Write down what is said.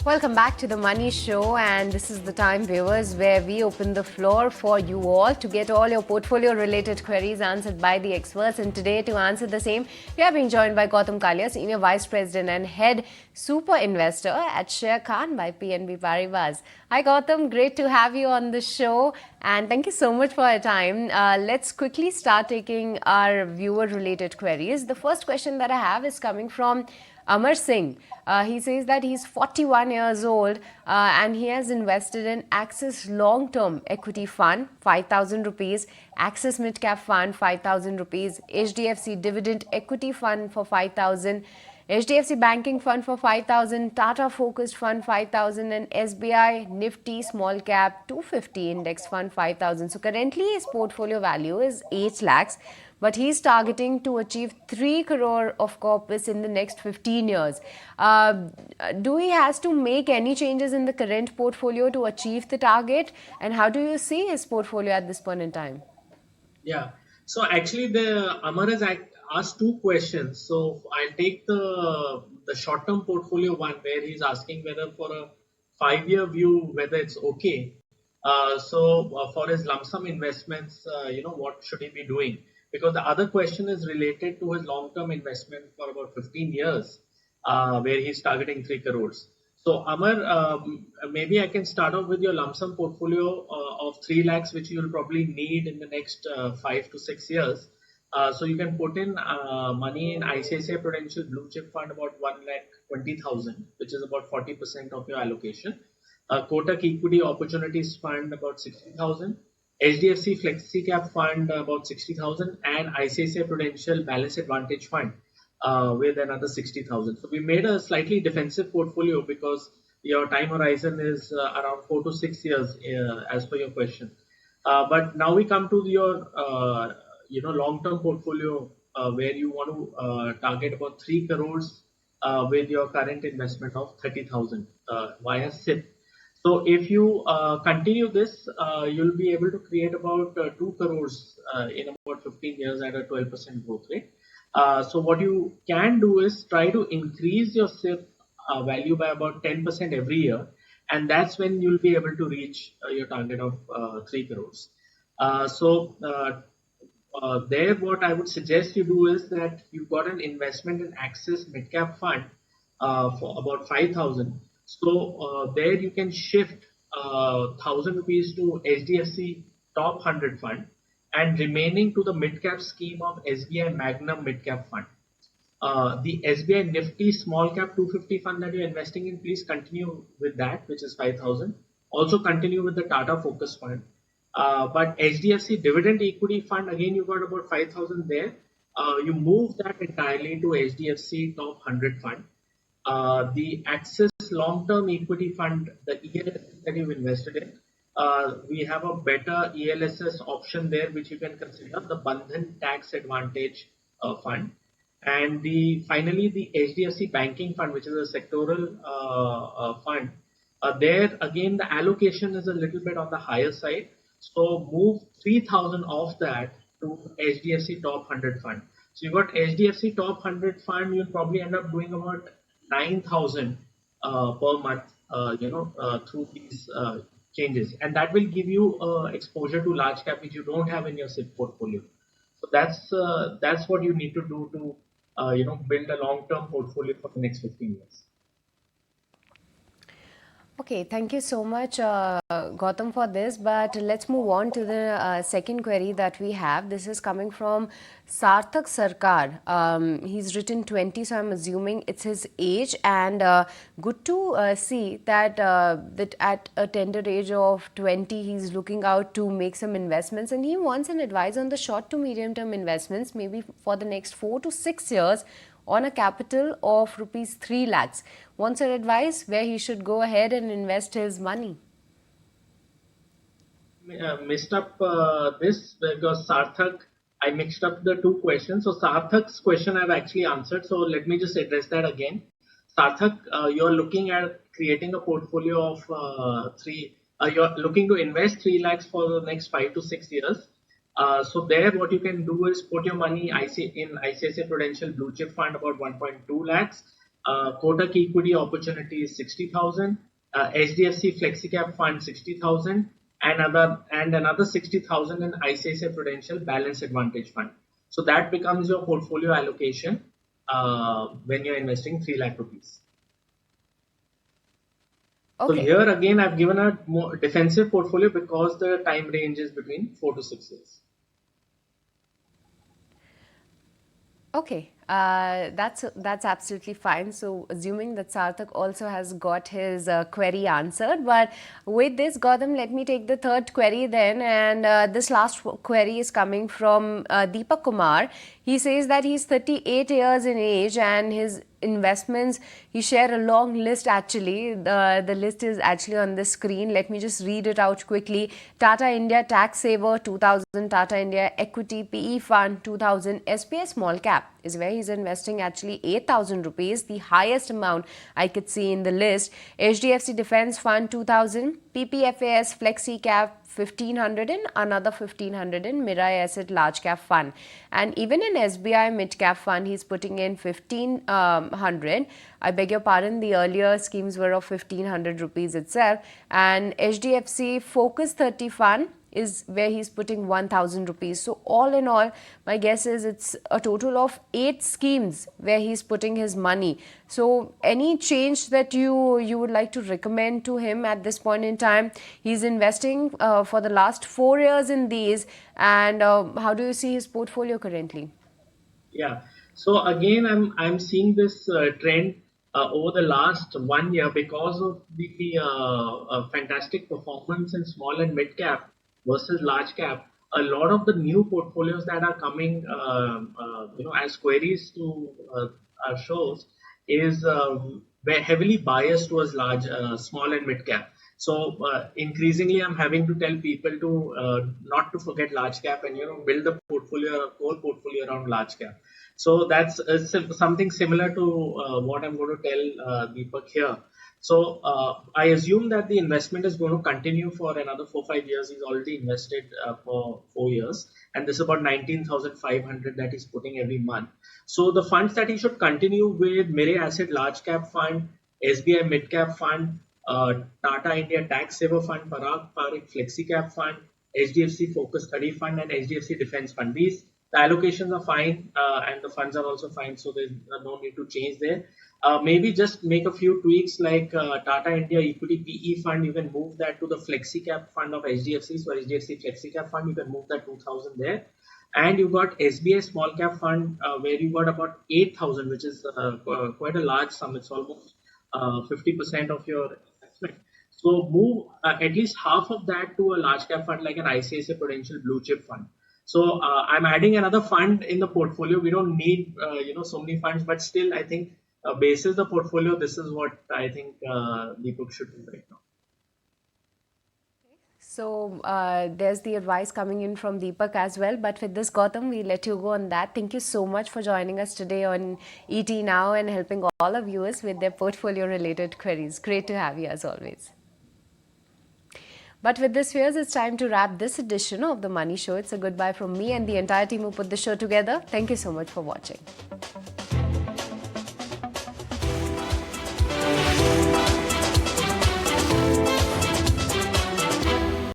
Welcome back to the Money Show, and this is the time, viewers, where we open the floor for you all to get all your portfolio-related queries answered by the experts. And today, to answer the same, we are being joined by Gautam Kalia, Senior Vice President and Head Super Investor at Share Khan by PNB Paribas. Hi, Gautam. Great to have you on the show, and thank you so much for your time. Let's quickly start taking our viewer-related queries. The first question that I have is coming from Amar Singh. He says that he's 41 years old and he has invested in Axis Long Term Equity Fund, 5,000 rupees, Axis Mid Cap Fund, 5,000 rupees, HDFC Dividend Equity Fund for 5,000, HDFC Banking Fund for 5,000, Tata Focused Fund 5,000, and SBI Nifty Small Cap 250 Index Fund 5,000. So currently his portfolio value is 8 lakhs, but he's targeting to achieve 3 crore of corpus in the next 15 years. Do he has to make any changes in the current portfolio to achieve the target? And how do you see his portfolio at this point in time? Yeah. So actually, the Amar has asked two questions. So I'll take the short term portfolio one where he's asking whether for a 5 year view whether it's okay. For his lump sum investments, what should he be doing? Because the other question is related to his long term investment for about 15 years, where he's targeting 3 crores. So Amar, maybe I can start off with your lump sum portfolio of 3 lakhs, which you'll probably need in the next 5 to 6 years. So you can put in money in ICICI Prudential Blue Chip Fund about 1,20,000, which is about 40% of your allocation. Kotak Equity Opportunities Fund about 60,000. HDFC Flexi Cap Fund about 60,000, and ICICI Prudential Balance Advantage Fund with another 60,000. So we made a slightly defensive portfolio because your time horizon is around 4 to 6 years, as per your question. But now we come to your long-term portfolio where you want to target about 3 crores with your current investment of 30,000 via SIP. So if you continue this, you'll be able to create about 2 crores in about 15 years at a 12% growth rate. So what you can do is try to increase your SIP value by about 10% every year, and that's when you'll be able to reach your target of 3 crores. There, what I would suggest you do is that you've got an investment in Axis Midcap Fund for about 5,000. So there you can shift 1,000 rupees to HDFC Top 100 Fund and remaining to the mid-cap scheme of SBI Magnum Mid-Cap Fund. The SBI Nifty Small Cap 250 Fund that you're investing in, please continue with that, which is 5,000. Also continue with the Tata Focus Fund. But HDFC Dividend Equity Fund, again, you got about 5,000 there. You move that entirely to HDFC Top 100 Fund. The Axis Long-Term Equity Fund, the ELSS that you've invested in, we have a better ELSS option there, which you can consider the Bandhan Tax Advantage Fund. And finally, the HDFC Banking Fund, which is a sectoral fund. There, again, the allocation is a little bit on the higher side. So move 3,000 of that to HDFC Top 100 Fund. So you got HDFC Top 100 Fund, you'll probably end up doing about 9,000 per month, through these changes, and that will give you exposure to large cap which you don't have in your SIP portfolio. So that's what you need to do to build a long-term portfolio for the next 15 years. Okay, thank you so much, Gautam, for this. But let's move on to the second query that we have. This is coming from Sarthak Sarkar. He's written 20, so I'm assuming it's his age. And good to see that at a tender age of 20, he's looking out to make some investments. And he wants an advice on the short to medium term investments, maybe for the next 4 to 6 years, on a capital of rupees 3 lakhs. Wants an advice where he should go ahead and invest his money. Mixed up this because Sarthak, I mixed up the two questions. So Sarthak's question I've actually answered. So let me just address that again. Sarthak, you're looking at creating a portfolio of you're looking to invest 3 lakhs for the next 5 to 6 years. So there, what you can do is put your money in ICICI Prudential Blue Chip Fund about 1.2 lakhs, Kotak Equity Opportunity is 60,000. HDFC FlexiCap Fund 60,000, and another 60,000 in ICICI Prudential Balance Advantage Fund. So that becomes your portfolio allocation when you're investing 3 lakh rupees. So Okay. here again, I've given a more defensive portfolio because the time range is between 4 to 6 years. Okay, that's absolutely fine. So, assuming that Sarthak also has got his query answered, but with this, Gautam, let me take the third query then. And this last query is coming from Deepak Kumar. He says that he's 38 years in age and his investments, he share a long list. Actually, the list is actually on the screen. Let me just read it out quickly. Tata India Tax Saver 2000, Tata India Equity PE Fund 2000, SBI Small Cap is where he's investing actually 8,000 rupees, the highest amount I could see in the list. HDFC Defence Fund 2000, PPFAS Flexi Cap 1500 and another 1500 in Mirai Asset Large Cap Fund. And even in SBI Mid Cap Fund, he's putting in 1500. I beg your pardon, the earlier schemes were of 1500 rupees itself. And HDFC Focus 30 Fund is where he's putting 1000 rupees. So all in all, my guess is it's a total of 8 schemes where he's putting his money. So any change that you would like to recommend to him at this point in time? He's investing for the last 4 years in these, and how do you see his portfolio currently? Yeah. So again, I'm seeing this trend over the last 1 year because of the fantastic performance in small and mid cap versus large cap. A lot of the new portfolios that are coming, as queries to our shows is heavily biased towards small and mid cap. So increasingly, I'm having to tell people to not to forget large cap and build a portfolio, a core portfolio around large cap. So that's something similar to what I'm going to tell Deepak here. So I assume that the investment is going to continue for another 4-5 years. He's already invested for 4 years, and this is about 19,500 that he's putting every month. So the funds that he should continue with: Mirai Asset Large Cap Fund, SBI Mid Cap Fund, Tata India Tax Saver Fund, Parag Parikh Flexi Cap Fund, HDFC Focus 30 Fund, and HDFC Defence Fund. These the allocations are fine and the funds are also fine, so there's no need to change there. Maybe just make a few tweaks like Tata India Equity PE Fund. You can move that to the Flexi Cap Fund of HDFC. So HDFC Flexi Cap Fund, you can move that 2,000 there. And you got SBI Small Cap Fund where you got about 8,000, which is quite a large sum. It's almost 50% of your investment. So move at least half of that to a large cap fund like an ICICI Prudential Blue Chip Fund. So I'm adding another fund in the portfolio. We don't need so many funds, but still I think basis the portfolio, this is what I think Deepak should do right now. So there's the advice coming in from Deepak as well. But with this, Gautam, we let you go on that. Thank you so much for joining us today on ET Now and helping all our viewers with their portfolio related queries. Great to have you as always. But with this, viewers, it's time to wrap this edition of The Money Show. It's a goodbye from me and the entire team who put the show together. Thank you so much for watching.